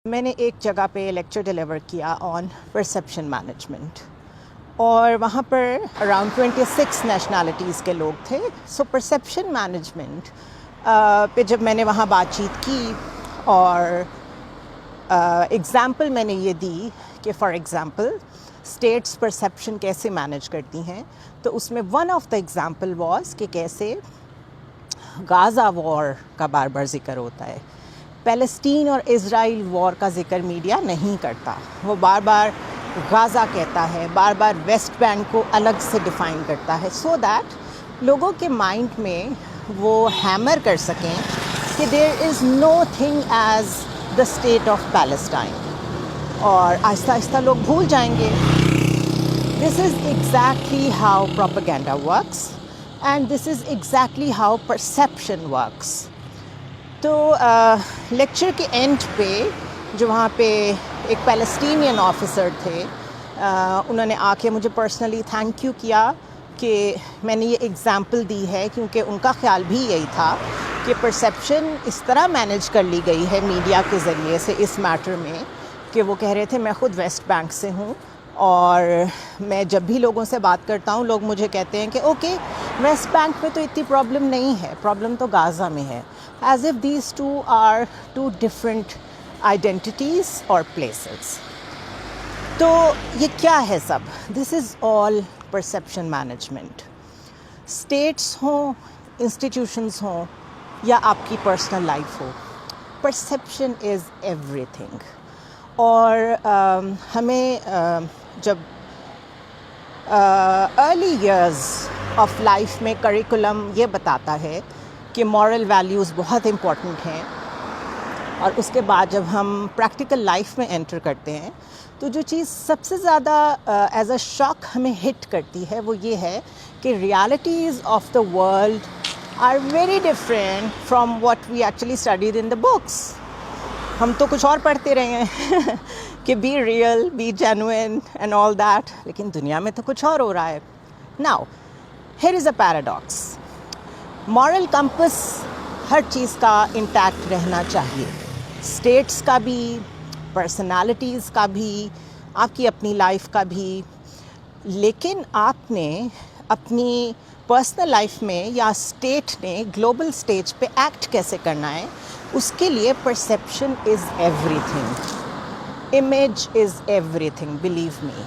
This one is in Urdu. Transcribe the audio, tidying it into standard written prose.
میں نے ایک جگہ پہ لیکچر ڈیلیور کیا آن پرسیپشن مینجمنٹ اور وہاں پر اراؤنڈ 26 نیشنلٹیز کے لوگ تھے. سو پرسیپشن مینجمنٹ پہ جب میں نے وہاں بات چیت کی اور اگزامپل میں نے یہ دی کہ فار ایگزامپل اسٹیٹس پرسیپشن کیسے مینیج کرتی ہیں، تو اس میں one of the example was کہ کیسے غازہ وار کا بار بار ذکر ہوتا ہے. پیلسٹین اور اسرائیل وار کا ذکر میڈیا نہیں کرتا، وہ بار بار غازہ کہتا ہے، بار بار ویسٹ بینک کو الگ سے ڈیفائن کرتا ہے، سو دیٹ لوگوں کے مائنڈ میں وہ ہیمر کر سکیں کہ there is no thing as the state of Palestine, اور آہستہ آہستہ لوگ بھول جائیں گے. This is exactly how propaganda works and this is exactly how perception works. تو لیکچر کے اینڈ پہ جو وہاں پہ ایک پیلسٹینین آفیسر تھے، انہوں نے آ کے مجھے پرسنلی تھینک یو کیا کہ میں نے یہ ایگزامپل دی ہے، کیونکہ ان کا خیال بھی یہی تھا کہ پرسیپشن اس طرح مینیج کر لی گئی ہے میڈیا کے ذریعے سے اس میٹر میں، کہ وہ کہہ رہے تھے میں خود ویسٹ بینک سے ہوں اور میں جب بھی لوگوں سے بات کرتا ہوں لوگ مجھے کہتے ہیں کہ اوکے ویسٹ بینک میں تو اتنی پرابلم نہیں ہے، پرابلم تو غازہ میں ہے، as if these two are two different identities اور پلیسز. تو یہ کیا ہے سب؟ This is all perception management. States ہوں، انسٹیٹیوشنز ہوں یا آپ کی پرسنل لائف ہو، پرسیپشن از ایوری تھنگ. اور ہمیں جب ارلی ایئرز آف لائف میں کریکولم یہ بتاتا ہے کہ مورل ویلیوز بہت امپورٹنٹ ہیں، اور اس کے بعد جب ہم پریکٹیکل لائف میں انٹر کرتے ہیں تو جو چیز سب سے زیادہ ایز اے شاک ہمیں ہٹ کرتی ہے وہ یہ ہے کہ realities of the world are very different from what we actually studied in the books. ہم تو کچھ اور پڑھتے رہے ہیں کہ be real, be genuine and all that, لیکن دنیا میں تو کچھ اور ہو رہا ہے. Now here is a paradox. Moral compass ہر چیز کا انٹیکٹ رہنا چاہیے، اسٹیٹس کا بھی، پرسنالٹیز کا بھی، آپ کی اپنی لائف کا بھی. لیکن آپ نے اپنی پرسنل لائف میں یا اسٹیٹ نے گلوبل اسٹیج پہ ایکٹ کیسے کرنا ہے، اس کے لیے پرسیپشن از ایوری تھنگ، امیج از ایوری تھنگ، بلیو می.